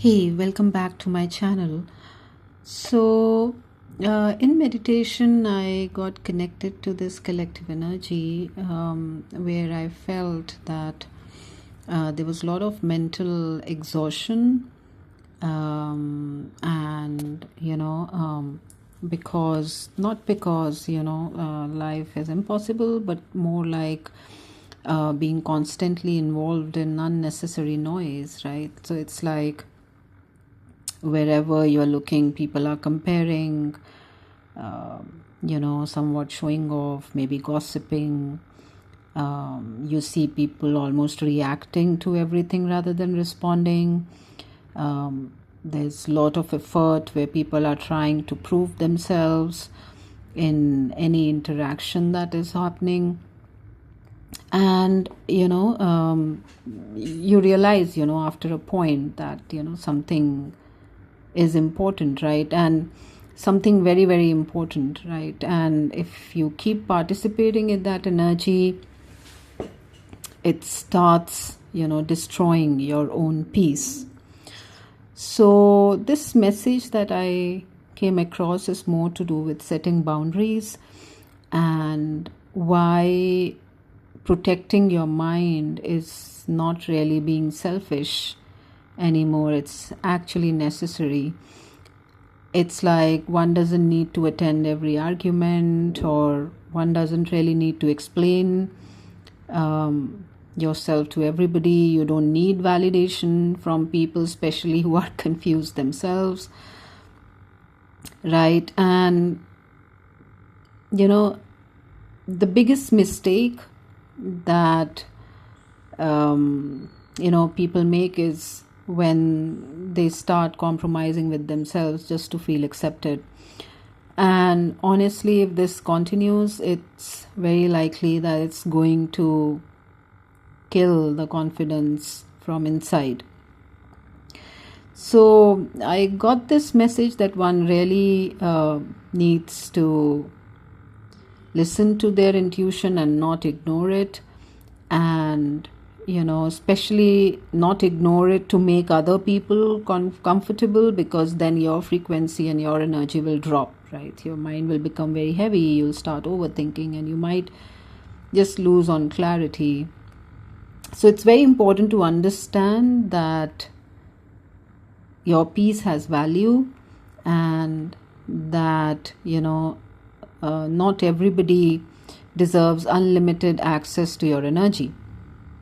Hey, welcome back to my channel. So, in meditation, I got connected to this collective energy where I felt that there was a lot of mental exhaustion, and not because life is impossible, but more like being constantly involved in unnecessary noise, right? So it's like wherever you're looking, people are comparing, somewhat showing off, maybe gossiping. You see people almost reacting to everything rather than responding. There's a lot of effort where people are trying to prove themselves in any interaction that is happening. And you realize after a point that something is important, right? And something very, very important, right? And if you keep participating in that energy, it starts destroying your own peace. So this message that I came across is more to do with setting boundaries and why protecting your mind is not really being selfish anymore. It's actually necessary. It's like one doesn't need to attend every argument, or one doesn't really need to explain yourself to everybody. You don't need validation from people, especially who are confused themselves, right? And the biggest mistake that people make is when they start compromising with themselves just to feel accepted. And honestly, if this continues, it's very likely that it's going to kill the confidence from inside. So I got this message that one really needs to listen to their intuition and not ignore it. And especially not ignore it to make other people comfortable, because then your frequency and your energy will drop, right? Your mind will become very heavy. You'll start overthinking and you might just lose on clarity. So it's very important to understand that your peace has value, and that not everybody deserves unlimited access to your energy,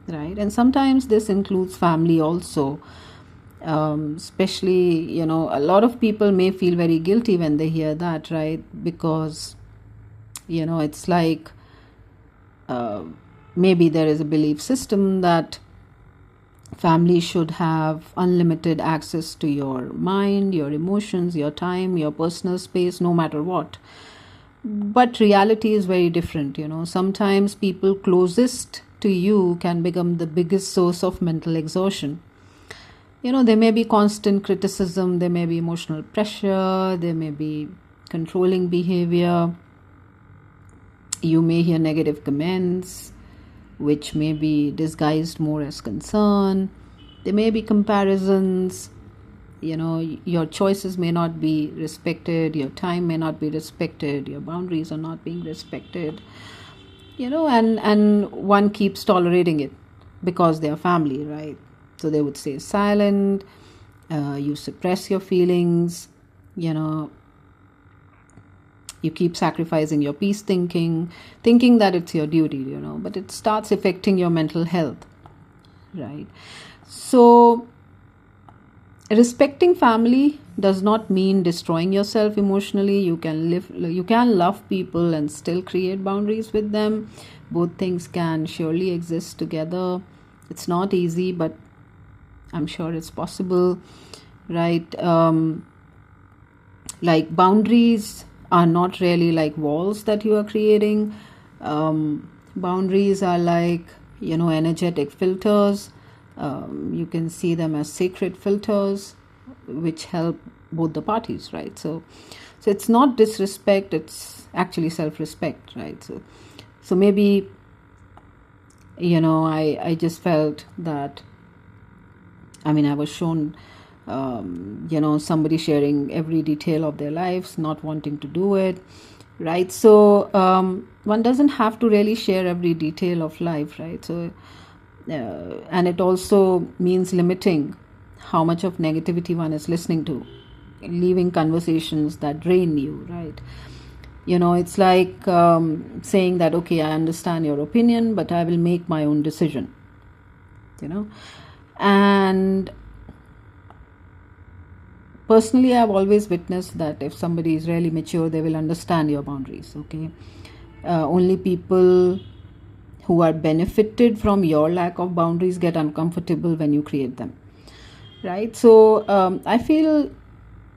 right? And sometimes this includes family also. Especially, a lot of people may feel very guilty when they hear that, right? Because it's like maybe there is a belief system that family should have unlimited access to your mind, your emotions, your time, your personal space, no matter what. But reality is very different. Sometimes people closest to you can become the biggest source of mental exhaustion. There may be constant criticism, there may be emotional pressure, there may be controlling behavior. You may hear negative comments, which may be disguised more as concern. There may be comparisons. Your choices may not be respected, your time may not be respected, your boundaries are not being respected, and one keeps tolerating it because they are family, right? So they would stay silent, you suppress your feelings, you keep sacrificing your peace, thinking that it's your duty, but it starts affecting your mental health, right? So respecting family does not mean destroying yourself emotionally. You can love people and still create boundaries with them. Both things can surely exist together. It's not easy, but I'm sure it's possible, right? Like, boundaries are not really like walls that you are creating. Boundaries are like energetic filters. You can see them as sacred filters which help both the parties, right? So it's not disrespect, it's actually self-respect, right? So maybe I just felt that I was shown somebody sharing every detail of their lives, not wanting to do it, right? So one doesn't have to really share every detail of life, right? So and it also means limiting how much of negativity one is listening to, leaving conversations that drain you, right? It's like saying that, okay, I understand your opinion, but I will make my own decision, and personally, I've always witnessed that if somebody is really mature, they will understand your boundaries, okay? Only people who are benefited from your lack of boundaries get uncomfortable when you create them, right? So I feel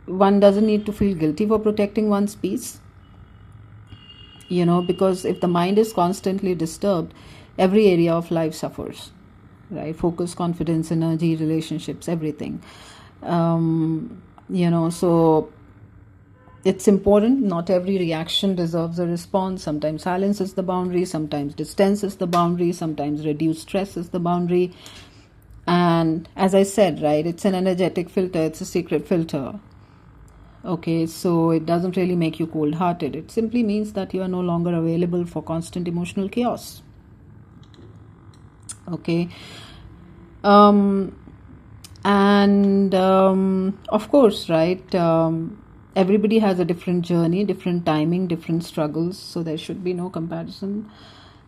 one doesn't need to feel guilty for protecting one's peace, because if the mind is constantly disturbed, every area of life suffers, right? Focus, confidence, energy, relationships, everything. So it's important. Not every reaction deserves a response. Sometimes silence is the boundary, sometimes distance is the boundary, sometimes reduced stress is the boundary. And as I said, right, it's an energetic filter, it's a secret filter. Okay, so it doesn't really make you cold-hearted. It simply means that you are no longer available for constant emotional chaos. Okay. Of course, right, everybody has a different journey, different timing, different struggles, so there should be no comparison.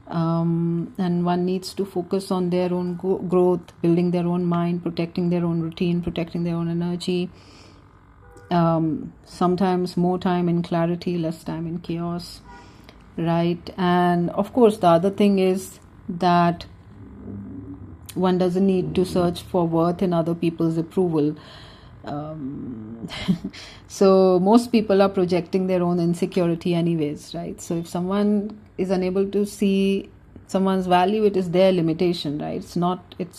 And one needs to focus on their own growth, building their own mind, protecting their own routine, protecting their own energy. Sometimes more time in clarity, less time in chaos, right? And of course, the other thing is that one doesn't need to search for worth in other people's approval. So most people are projecting their own insecurity anyways, right? So if someone is unable to see someone's value, it is their limitation, right? It's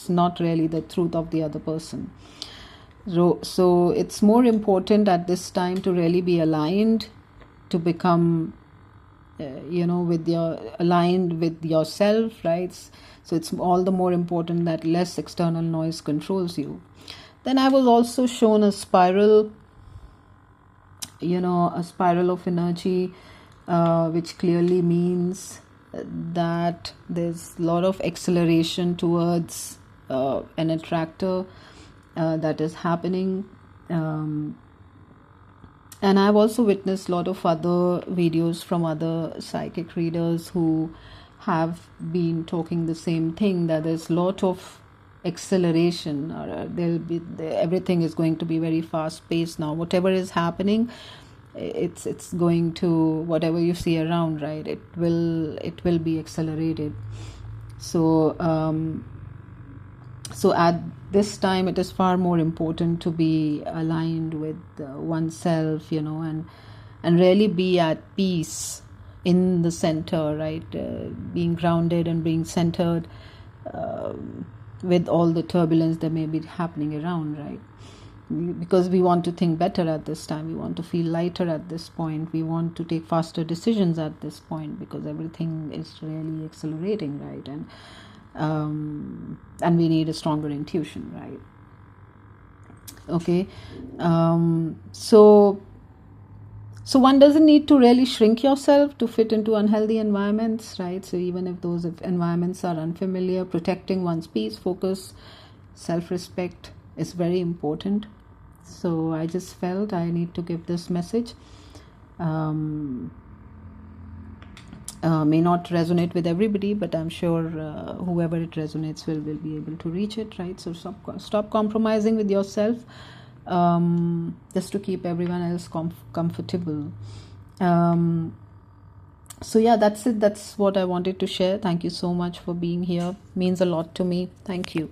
not really the truth of the other person. So it's more important at this time to really be aligned, to become aligned with yourself, right? So it's all the more important that less external noise controls you. Then I was also shown a spiral of energy, which clearly means that there's a lot of acceleration towards an attractor that is happening. And I've also witnessed a lot of other videos from other psychic readers who have been talking the same thing, that there's a lot of acceleration, or everything is going to be very fast paced now. Whatever is happening, it's going to, whatever you see around, right, it will be accelerated. So at this time, it is far more important to be aligned with oneself, and really be at peace in the center, right? Being grounded and being centered with all the turbulence that may be happening around, right? Because we want to think better at this time, we want to feel lighter at this point, we want to take faster decisions at this point, because everything is really accelerating, right? And we need a stronger intuition, right? Okay. So one doesn't need to really shrink yourself to fit into unhealthy environments, right? So even if those environments are unfamiliar, protecting one's peace, focus, self-respect is very important. So I just felt I need to give this message. May not resonate with everybody, but I'm sure whoever it resonates will be able to reach it, right? So stop compromising with yourself just to keep everyone else comfortable. So yeah, that's it. That's what I wanted to share. Thank you so much for being here. Means a lot to me. Thank you.